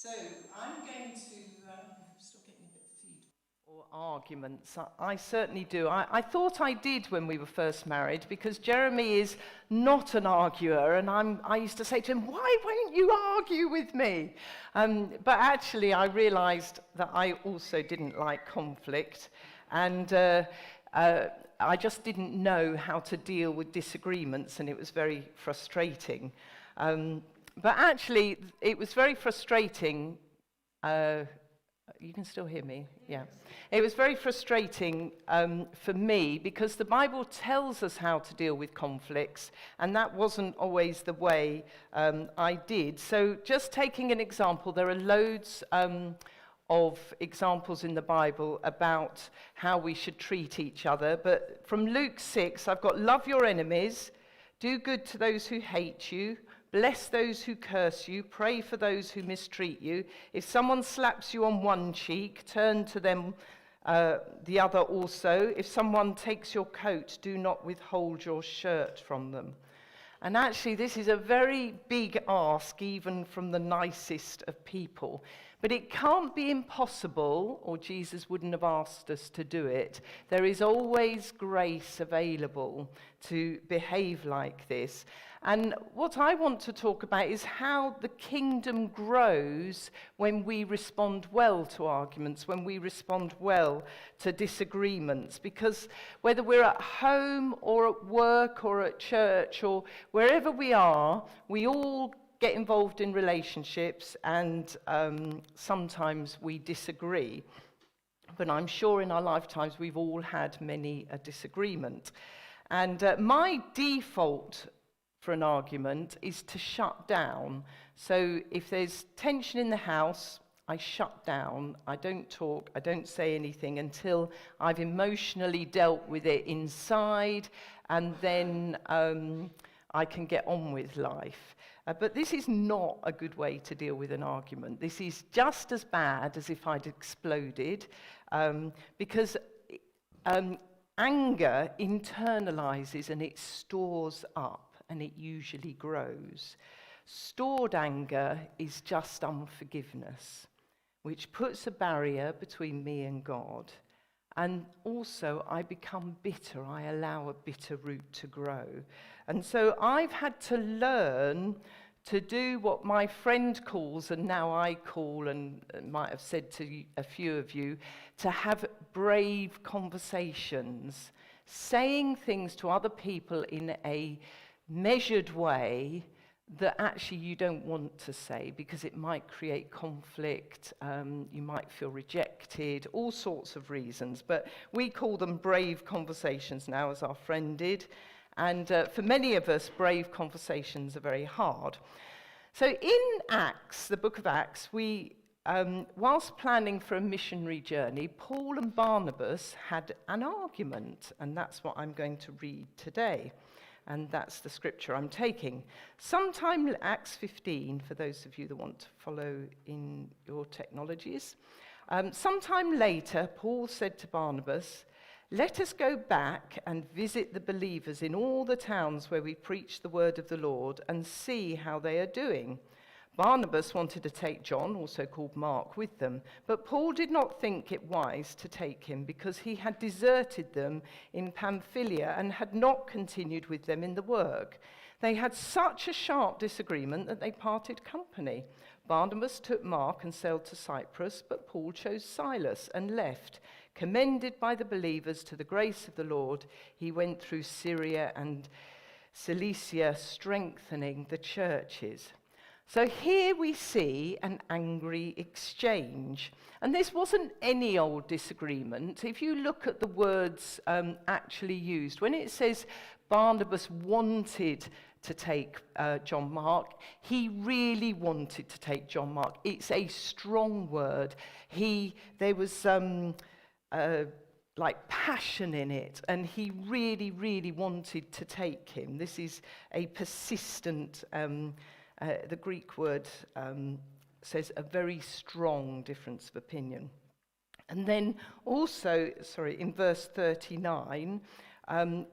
So I'm going to, still getting a bit of feed. Or arguments. I certainly do. I thought I did when we were first married, because Jeremy is not an arguer, and I used to say to him, why won't you argue with me? But actually I realized that I also didn't like conflict, and I just didn't know how to deal with disagreements, and it was very frustrating. But actually, it was very frustrating. You can still hear me? Yeah. It was very frustrating for me, because the Bible tells us how to deal with conflicts, and that wasn't always the way I did. So just taking an example, there are loads of examples in the Bible about how we should treat each other. But from Luke 6, I've got love your enemies, do good to those who hate you, bless those who curse you, pray for those who mistreat you. If someone slaps you on one cheek, turn to them the other also. If someone takes your coat, do not withhold your shirt from them. And actually, this is a very big ask, even from the nicest of people. But it can't be impossible, or Jesus wouldn't have asked us to do it. There is always grace available to behave like this. And what I want to talk about is how the kingdom grows when we respond well to arguments, when we respond well to disagreements. Because whether we're at home or at work or at church or wherever we are, we all get involved in relationships, and sometimes we disagree. But I'm sure in our lifetimes we've all had many a disagreement. And my default for an argument is to shut down. So if there's tension in the house, I shut down. I don't talk, I don't say anything until I've emotionally dealt with it inside, and then I can get on with life. But this is not a good way to deal with an argument. This is just as bad as if I'd exploded, because anger internalizes and it stores up, and it usually grows. Stored anger is just unforgiveness, which puts a barrier between me and God. And also, I become bitter. I allow a bitter root to grow. And so I've had to learn to do what my friend calls, and now I call, and might have said to a few of you, to have brave conversations, saying things to other people in a measured way that actually you don't want to say, because it might create conflict, you might feel rejected, all sorts of reasons. But we call them brave conversations now, as our friend did. And for many of us, brave conversations are very hard. So in Acts, the book of Acts, we, whilst planning for a missionary journey, Paul and Barnabas had an argument, and that's what I'm going to read today. And that's the scripture I'm taking. Sometime, Acts 15, for those of you that want to follow in your technologies. Sometime later, Paul said to Barnabas, let us go back and visit the believers in all the towns where we preach the word of the Lord and see how they are doing. Barnabas wanted to take John, also called Mark, with them, but Paul did not think it wise to take him, because he had deserted them in Pamphylia and had not continued with them in the work. They had such a sharp disagreement that they parted company. Barnabas took Mark and sailed to Cyprus, but Paul chose Silas and left. Commended by the believers to the grace of the Lord, he went through Syria and Cilicia, strengthening the churches. So here we see an angry exchange. And this wasn't any old disagreement. If you look at the words actually used, when it says Barnabas wanted to take John Mark, he really wanted to take John Mark. It's a strong word. There was like passion in it, and he really, really wanted to take him. This is a persistent the Greek word says a very strong difference of opinion. And then also, in verse 39,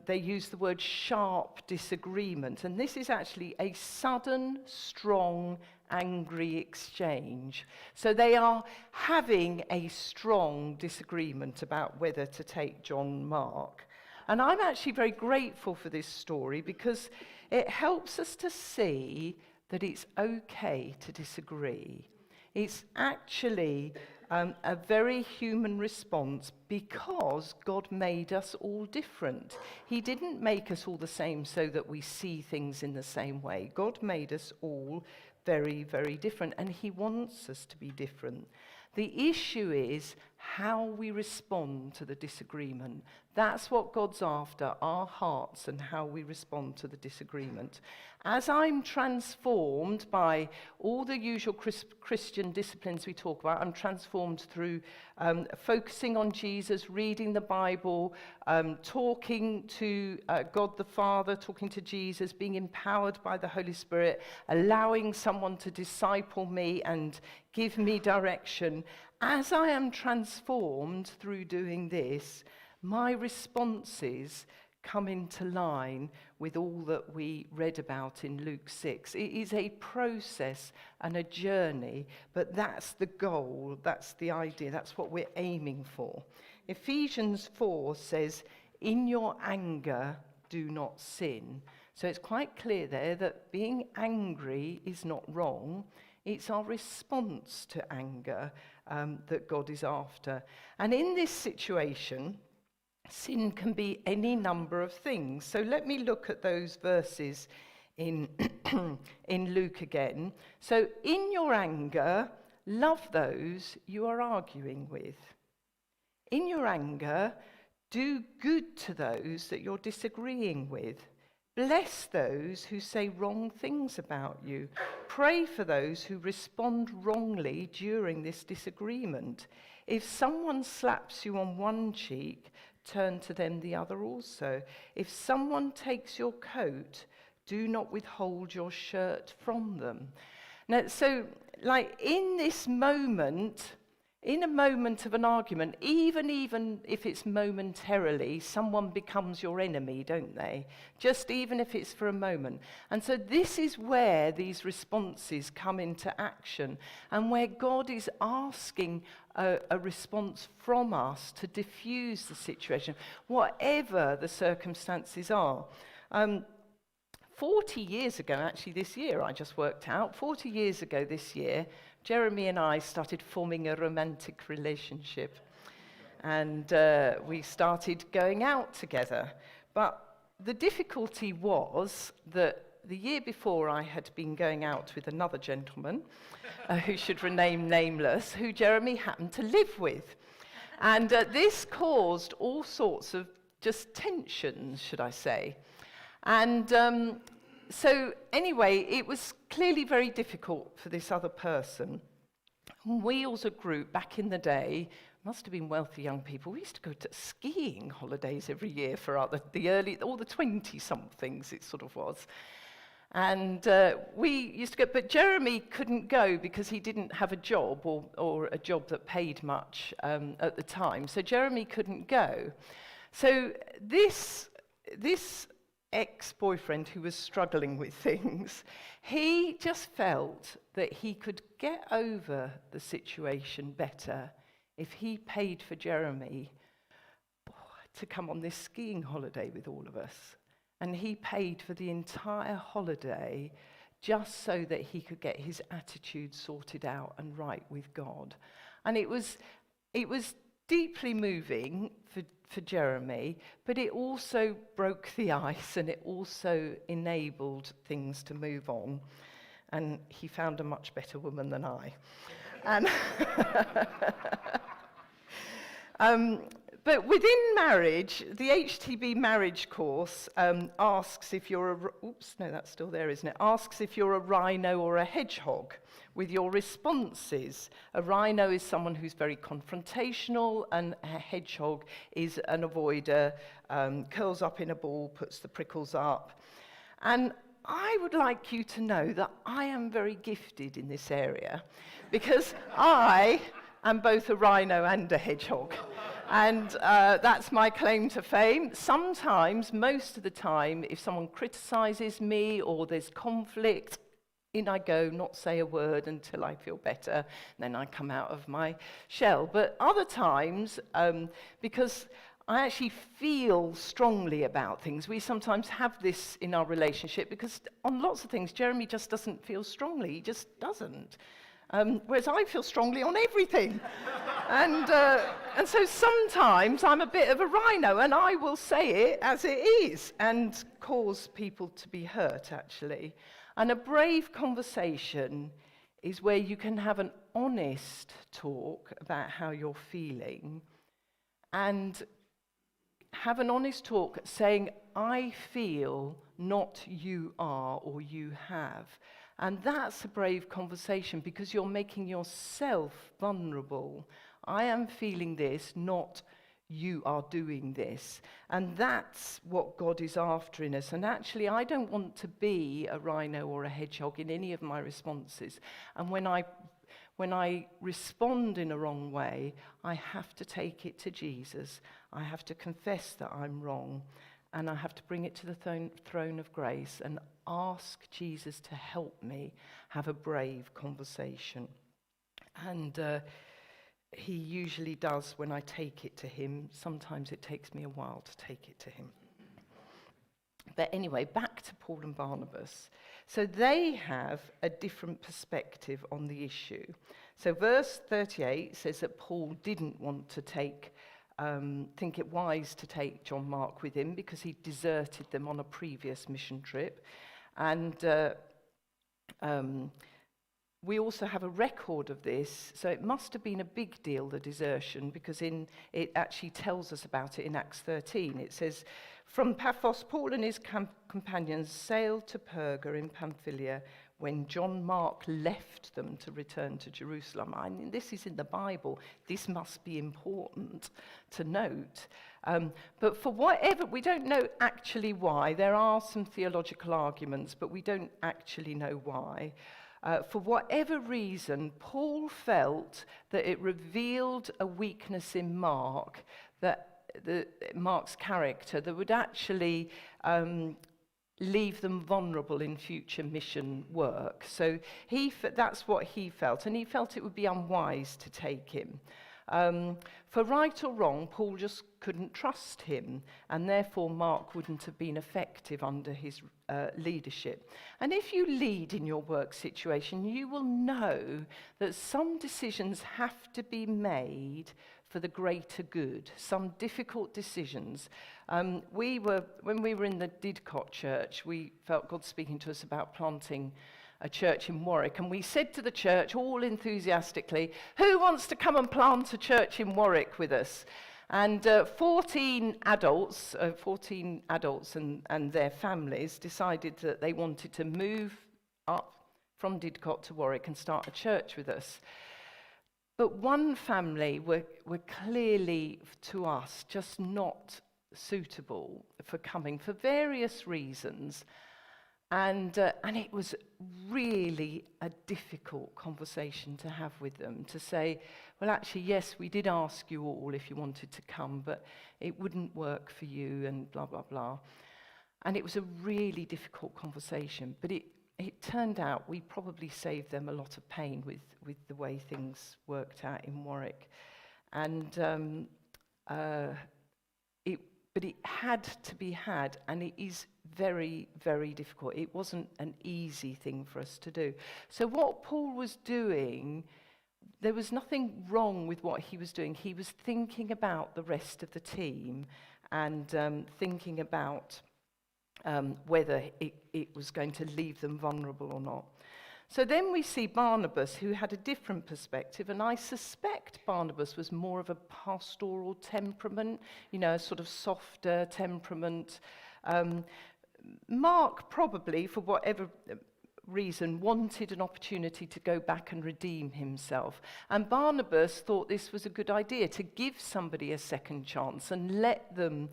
they use the word sharp disagreement. And this is actually a sudden, strong, angry exchange. So they are having a strong disagreement about whether to take John Mark. And I'm actually very grateful for this story because it helps us to see that it's okay to disagree. It's actually a very human response because God made us all different. He didn't make us all the same so that we see things in the same way. God made us all very, very different, and he wants us to be different. The issue is how we respond to the disagreement. That's what God's after, our hearts and how we respond to the disagreement. As I'm transformed by all the usual Christian disciplines we talk about, I'm transformed through focusing on Jesus, reading the Bible, talking to God the Father, talking to Jesus, being empowered by the Holy Spirit, allowing someone to disciple me and give me direction. As I am transformed through doing this, my responses come into line with all that we read about in Luke 6. It is a process and a journey, but that's the goal, that's the idea, that's what we're aiming for. Ephesians 4 says, "In your anger, do not sin." So it's quite clear there that being angry is not wrong. It's our response to anger that God is after. And in this situation, sin can be any number of things. So let me look at those verses in Luke again. So in your anger, love those you are arguing with. In your anger, do good to those that you're disagreeing with. Bless those who say wrong things about you. Pray for those who respond wrongly during this disagreement. If someone slaps you on one cheek, turn to them the other also. If someone takes your coat, do not withhold your shirt from them. Now, so, like in this moment, in a moment of an argument, even if it's momentarily, someone becomes your enemy, don't they? Just even if it's for a moment. And so this is where these responses come into action and where God is asking a response from us to diffuse the situation, whatever the circumstances are. 40 years ago, actually this year, I just worked out, 40 years ago this year, Jeremy and I started forming a romantic relationship, and we started going out together. But the difficulty was that the year before I had been going out with another gentleman, who should remain nameless, who Jeremy happened to live with. And this caused all sorts of just tensions, should I say. And so anyway, it was clearly very difficult for this other person. We as a group back in the day, must have been wealthy young people, we used to go to skiing holidays every year for all the 20-somethings it sort of was. And we used to go, but Jeremy couldn't go because he didn't have a job or a job that paid much at the time. So Jeremy couldn't go. So this ex-boyfriend who was struggling with things, he just felt that he could get over the situation better if he paid for Jeremy to come on this skiing holiday with all of us. And he paid for the entire holiday just so that he could get his attitude sorted out and right with God. And it was deeply moving for Jeremy, but it also broke the ice and it also enabled things to move on. And he found a much better woman than I. And but within marriage, the HTB marriage course asks if you're that's still there, isn't it? Asks if you're a rhino or a hedgehog with your responses. A rhino is someone who's very confrontational, and a hedgehog is an avoider, curls up in a ball, puts the prickles up. And I would like you to know that I am very gifted in this area because I am both a rhino and a hedgehog. And that's my claim to fame. Sometimes, most of the time, if someone criticizes me or there's conflict, in I go, not say a word until I feel better, and then I come out of my shell. But other times, because I actually feel strongly about things, we sometimes have this in our relationship, because on lots of things, Jeremy just doesn't feel strongly. He just doesn't. Whereas I feel strongly on everything. And so sometimes I'm a bit of a rhino, and I will say it as it is and cause people to be hurt, actually. And a brave conversation is where you can have an honest talk about how you're feeling and have an honest talk saying, I feel, not you are or you have. And that's a brave conversation because you're making yourself vulnerable. I am feeling this, not you are doing this. And that's what God is after in us. And actually, I don't want to be a rhino or a hedgehog in any of my responses. And when I respond in a wrong way, I have to take it to Jesus. I have to confess that I'm wrong. And I have to bring it to the throne of grace and ask Jesus to help me have a brave conversation. And he usually does when I take it to him. Sometimes it takes me a while to take it to him. But anyway, back to Paul and Barnabas. So they have a different perspective on the issue. So verse 38 says that Paul didn't want to think it wise to take John Mark with him because he deserted them on a previous mission trip. And we also have a record of this, so it must have been a big deal, the desertion, because it actually tells us about it in Acts 13. It says, from Paphos, Paul and his companions sailed to Perga in Pamphylia when John Mark left them to return to Jerusalem. I mean, this is in the Bible. This must be important to note. But for whatever, we don't know actually why. There are some theological arguments, but we don't actually know why. For whatever reason, Paul felt that it revealed a weakness in Mark, Mark's character, that would actually leave them vulnerable in future mission work. So that's what he felt, and he felt it would be unwise to take him. For right or wrong, Paul just couldn't trust him, and therefore Mark wouldn't have been effective under his leadership. And if you lead in your work situation, you will know that some decisions have to be made for the greater good, some difficult decisions. When we were in the Didcot church, we felt God speaking to us about planting a church in Warwick, and we said to the church all enthusiastically, who wants to come and plant a church in Warwick with us? And 14 adults and their families decided that they wanted to move up from Didcot to Warwick and start a church with us. But one family were clearly, to us, just not suitable for coming for various reasons. And it was really a difficult conversation to have with them, to say, well, actually, yes, we did ask you all if you wanted to come, but it wouldn't work for you, and blah, blah, blah. And it was a really difficult conversation, but it turned out we probably saved them a lot of pain with the way things worked out in Warwick. And but it had to be had, and it is very, very difficult. It wasn't an easy thing for us to do. So what Paul was doing, there was nothing wrong with what he was doing. He was thinking about the rest of the team and thinking about whether it was going to leave them vulnerable or not. So then we see Barnabas, who had a different perspective, and I suspect Barnabas was more of a pastoral temperament, a sort of softer temperament. Mark probably, for whatever reason, wanted an opportunity to go back and redeem himself. And Barnabas thought this was a good idea, to give somebody a second chance and let them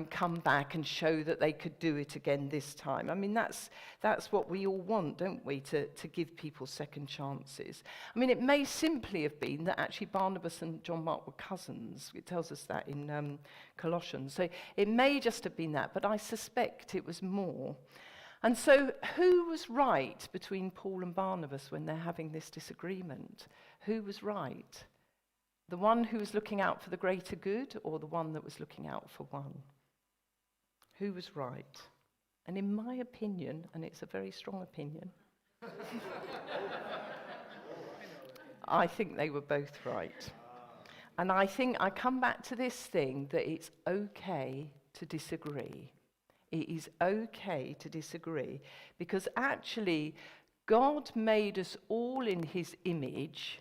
come back and show that they could do it again this time. I mean, that's what we all want, don't we, to give people second chances. I mean, it may simply have been that actually Barnabas and John Mark were cousins. It tells us that in Colossians. So it may just have been that, but I suspect it was more. And so who was right between Paul and Barnabas when they're having this disagreement? Who was right? The one who was looking out for the greater good, or the one that was looking out for one? Who was right? And in my opinion, and it's a very strong opinion, I think they were both right. And I think I come back to this thing that it's okay to disagree. It is okay to disagree, because actually God made us all in his image,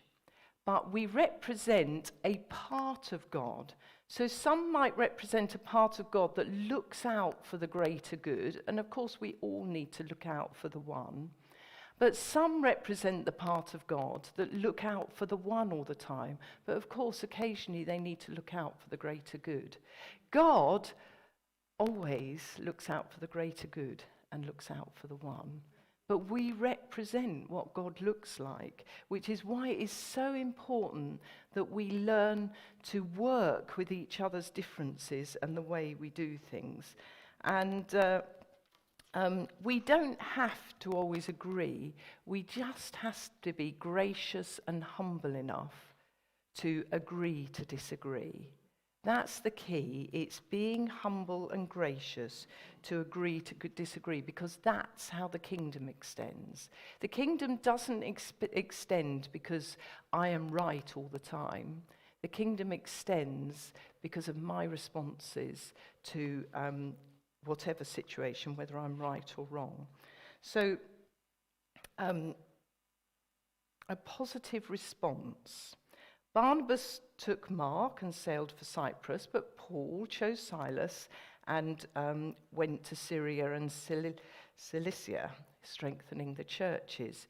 but we represent a part of God. So some might represent a part of God that looks out for the greater good, and of course we all need to look out for the one. But some represent the part of God that look out for the one all the time, but of course occasionally they need to look out for the greater good. God always looks out for the greater good and looks out for the one. But we represent what God looks like, which is why it is so important that we learn to work with each other's differences and the way we do things. And we don't have to always agree. We just have to be gracious and humble enough to agree to disagree. That's the key. It's being humble and gracious to agree to disagree, because that's how the kingdom extends. The kingdom doesn't extend because I am right all the time. The kingdom extends because of my responses to whatever situation, whether I'm right or wrong. So, a positive response. Barnabas took Mark and sailed for Cyprus, but Paul chose Silas and went to Syria and Cilicia, strengthening the churches.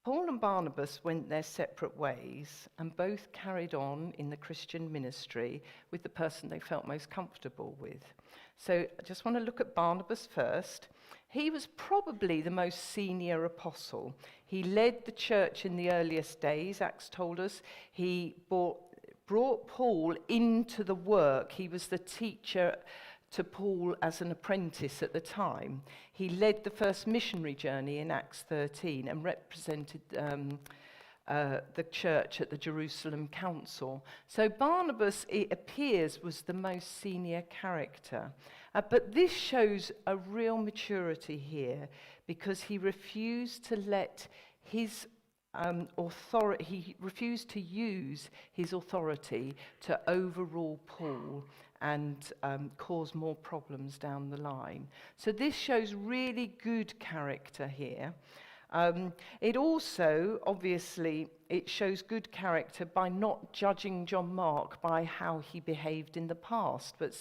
Paul and Barnabas went their separate ways and both carried on in the Christian ministry with the person they felt most comfortable with. So I just want to look at Barnabas first. He was probably the most senior apostle. He led the church in the earliest days, Acts told us. He brought Paul into the work. He was the teacher to Paul as an apprentice at the time. He led the first missionary journey in Acts 13 and represented the church at the Jerusalem Council. So Barnabas, it appears, was the most senior character. But this shows a real maturity here, because he refused to let his authority, he refused to use his authority to overrule Paul and cause more problems down the line. So this shows really good character here. It also, obviously, it shows good character by not judging John Mark by how he behaved in the past. But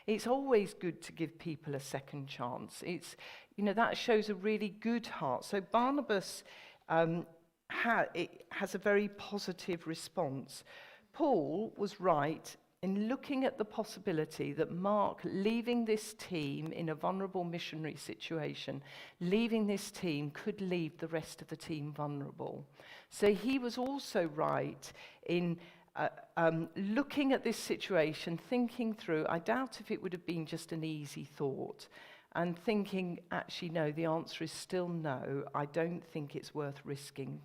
it's always good to give people a second chance. It's, that shows a really good heart. So Barnabas has a very positive response. Paul was right in looking at the possibility that Mark, leaving this team in a vulnerable missionary situation, leaving this team could leave the rest of the team vulnerable. So he was also right in looking at this situation, thinking through. I doubt if it would have been just an easy thought, and thinking, actually, no, the answer is still no. I don't think it's worth risking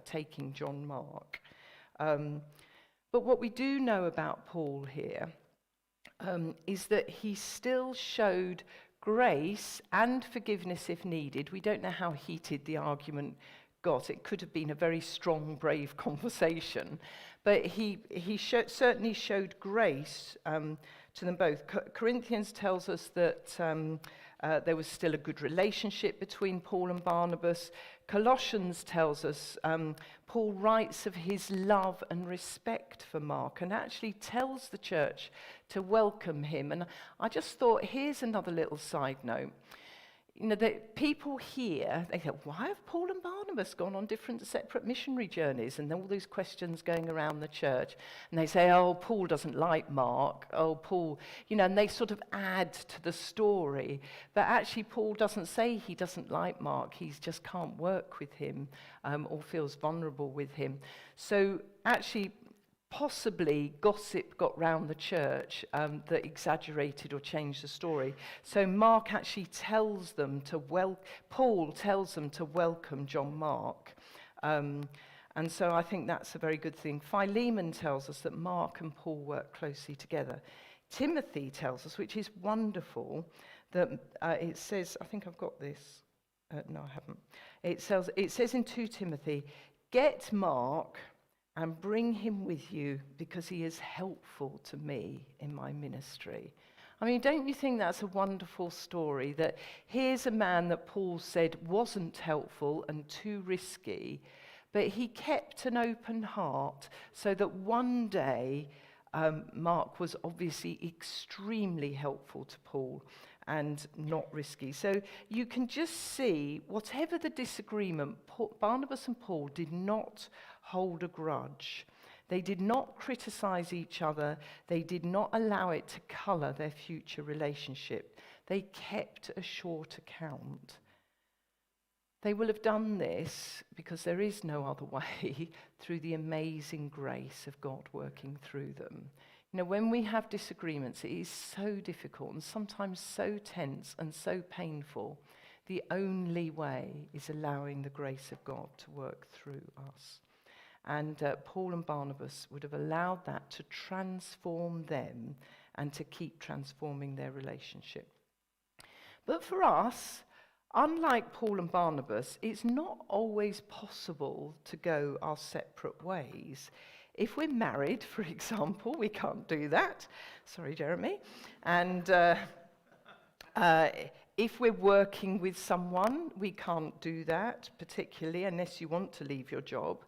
taking John Mark. But what we do know about Paul here is that he still showed grace and forgiveness if needed. We don't know how heated the argument got. It could have been a very strong, brave conversation. But he certainly showed grace to them both. Corinthians tells us that there was still a good relationship between Paul and Barnabas. Colossians tells us Paul writes of his love and respect for Mark and actually tells the church to welcome him. And I just thought, here's another little side note. that people hear, they go, why have Paul and Barnabas gone on different separate missionary journeys? And then all these questions going around the church. And they say, oh, Paul doesn't like Mark. Oh, Paul, and they sort of add to the story. But actually, Paul doesn't say he doesn't like Mark. He just can't work with him or feels vulnerable with him. So actually, possibly gossip got round the church that exaggerated or changed the story. So Mark actually tells them Paul tells them to welcome John Mark. And so I think that's a very good thing. Philemon tells us that Mark and Paul work closely together. Timothy tells us, which is wonderful, that it says, I think I've got this. No, I haven't. It says in 2 Timothy, get Mark and bring him with you because he is helpful to me in my ministry. I mean, don't you think that's a wonderful story? That here's a man that Paul said wasn't helpful and too risky, but he kept an open heart so that one day Mark was obviously extremely helpful to Paul and not risky. So you can just see, whatever the disagreement, Barnabas and Paul did not hold a grudge. They did not criticize each other. They did not allow it to color their future relationship. They kept a short account. They will have done this because there is no other way through the amazing grace of God working through them. When we have disagreements, it is so difficult and sometimes so tense and so painful. The only way is allowing the grace of God to work through us. And Paul and Barnabas would have allowed that to transform them and to keep transforming their relationship. But for us, unlike Paul and Barnabas, it's not always possible to go our separate ways. If we're married, for example, we can't do that. Sorry, Jeremy. And if we're working with someone, we can't do that, particularly unless you want to leave your job.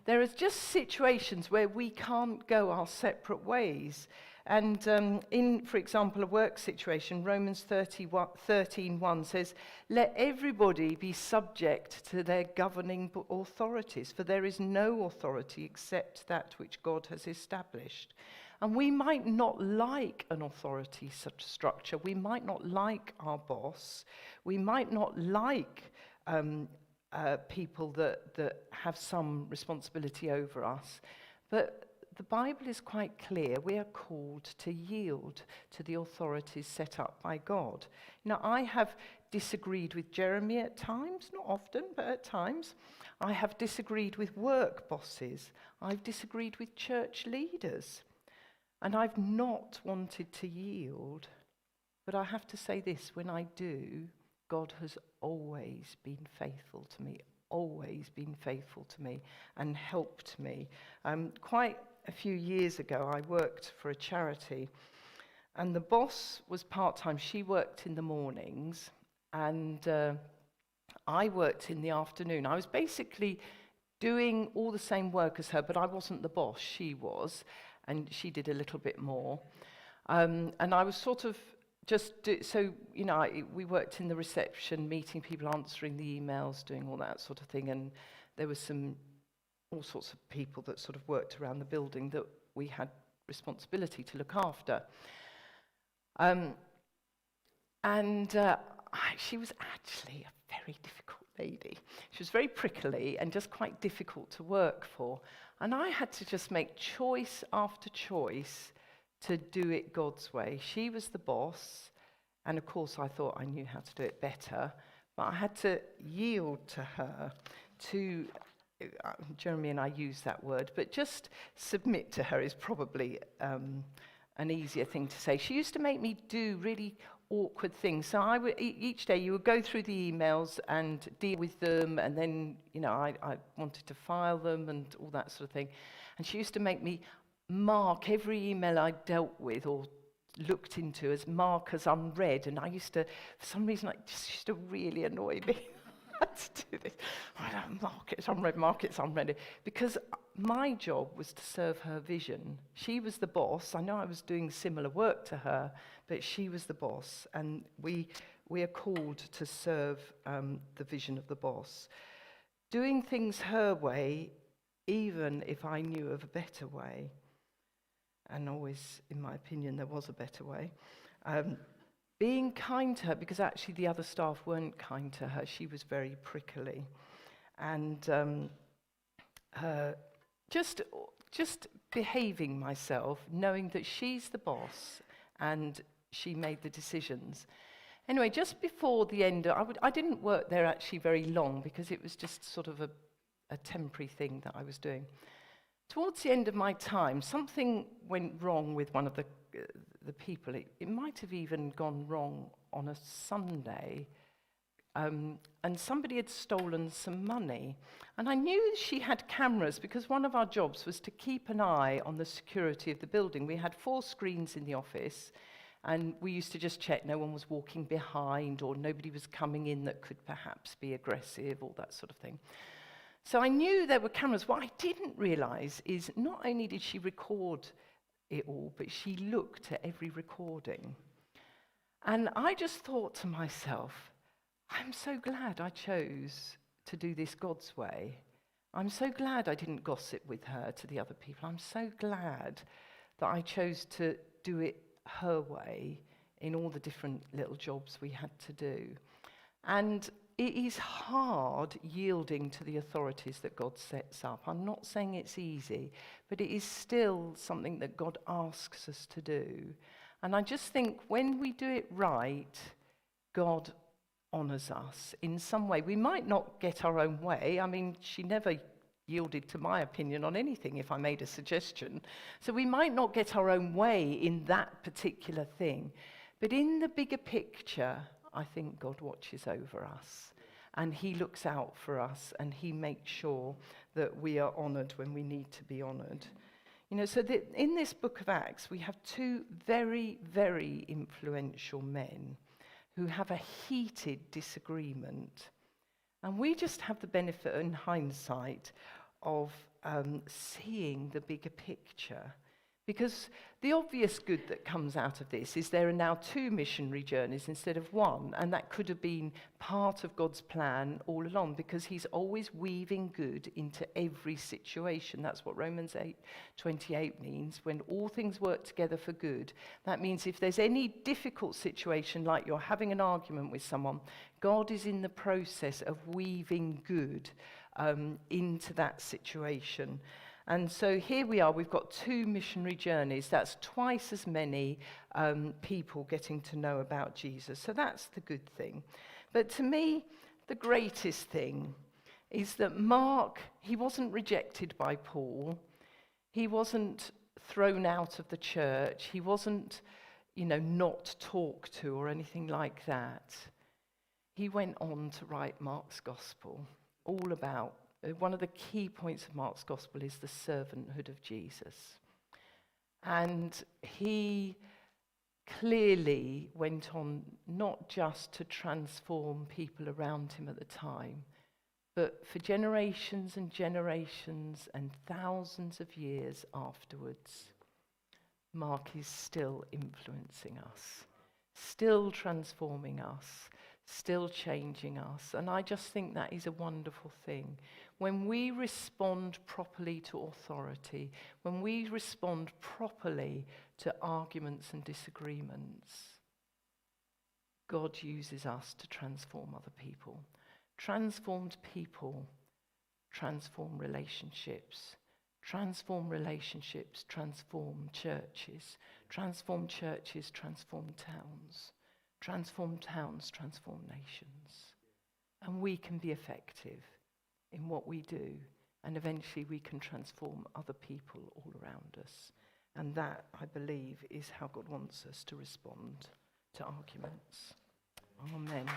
There are just situations where we can't go our separate ways. And in, for example, a work situation, Romans 13:1 says, let everybody be subject to their governing authorities, for there is no authority except that which God has established. And we might not like an authority such structure. We might not like our boss. We might not like people that have some responsibility over us. But the Bible is quite clear. We are called to yield to the authorities set up by God. I have disagreed with Jeremy at times, not often, but at times. I have disagreed with work bosses. I've disagreed with church leaders. And I've not wanted to yield. But I have to say this, when I do, God has always been faithful to me, and helped me. Quite a few years ago, I worked for a charity, and the boss was part-time. She worked in the mornings, and I worked in the afternoon. I was basically doing all the same work as her, but I wasn't the boss, she was, and she did a little bit more. And I was sort of we worked in the reception, meeting people, answering the emails, doing all that sort of thing, and there was all sorts of people that sort of worked around the building that we had responsibility to look after. She was actually a very difficult lady. She was very prickly and just quite difficult to work for. And I had to just make choice after choice to do it God's way. She was the boss, and of course I thought I knew how to do it better, but I had to yield to her, to, Jeremy and I use that word, but just submit to her is probably an easier thing to say. She used to make me do really awkward things. So each day you would go through the emails and deal with them, and then, I wanted to file them and all that sort of thing. And she used to make me mark every email I dealt with or looked into as mark as unread, and I used to, for some reason, it just used to really annoy me. I had to do this. Mark it as unread, because my job was to serve her vision. She was the boss. I know I was doing similar work to her, but she was the boss, and we we are called to serve the vision of the boss. Doing things her way, even if I knew of a better way, and always, in my opinion, there was a better way. Being kind to her, because actually the other staff weren't kind to her. She was very prickly. And just behaving myself, knowing that she's the boss and she made the decisions. Anyway, just before the end, I didn't work there actually very long because it was just sort of a temporary thing that I was doing. Towards the end of my time, something went wrong with one of the people. It might have even gone wrong on a Sunday. And somebody had stolen some money. And I knew she had cameras because one of our jobs was to keep an eye on the security of the building. We had 4 screens in the office, and we used to just check no one was walking behind or nobody was coming in that could perhaps be aggressive, all that sort of thing. So I knew there were cameras. What I didn't realise is not only did she record it all, but she looked at every recording. And I just thought to myself, I'm so glad I chose to do this God's way. I'm so glad I didn't gossip with her to the other people. I'm so glad that I chose to do it her way in all the different little jobs we had to do. And it is hard yielding to the authorities that God sets up. I'm not saying it's easy, but it is still something that God asks us to do. And I just think when we do it right, God honours us in some way. We might not get our own way. I mean, she never yielded to my opinion on anything if I made a suggestion. So we might not get our own way in that particular thing. But in the bigger picture, I think God watches over us. And he looks out for us, and he makes sure that we are honoured when we need to be honoured. You know, so in this book of Acts, we have 2 very, very influential men who have a heated disagreement. And we just have the benefit in hindsight of seeing the bigger picture. Because the obvious good that comes out of this is there are now 2 missionary journeys instead of 1, and that could have been part of God's plan all along, because he's always weaving good into every situation. That's what Romans 8:28 means. When all things work together for good, that means if there's any difficult situation, like you're having an argument with someone, God is in the process of weaving good into that situation. And so here we are, we've got 2 missionary journeys. That's twice as many people getting to know about Jesus. So that's the good thing. But to me, the greatest thing is that Mark, he wasn't rejected by Paul. He wasn't thrown out of the church. He wasn't, not talked to or anything like that. He went on to write Mark's gospel, all about one of the key points of Mark's gospel is the servanthood of Jesus. And he clearly went on not just to transform people around him at the time, but for generations and generations and thousands of years afterwards, Mark is still influencing us, still transforming us, still changing us. And I just think that is a wonderful thing. When we respond properly to authority, when we respond properly to arguments and disagreements, God uses us to transform other people. Transformed people transform relationships. Transform relationships, transform churches. Transform churches, transform towns. Transform towns, transform nations. And we can be effective in what we do, and eventually we can transform other people all around us. And that, I believe, is how God wants us to respond to arguments. Amen.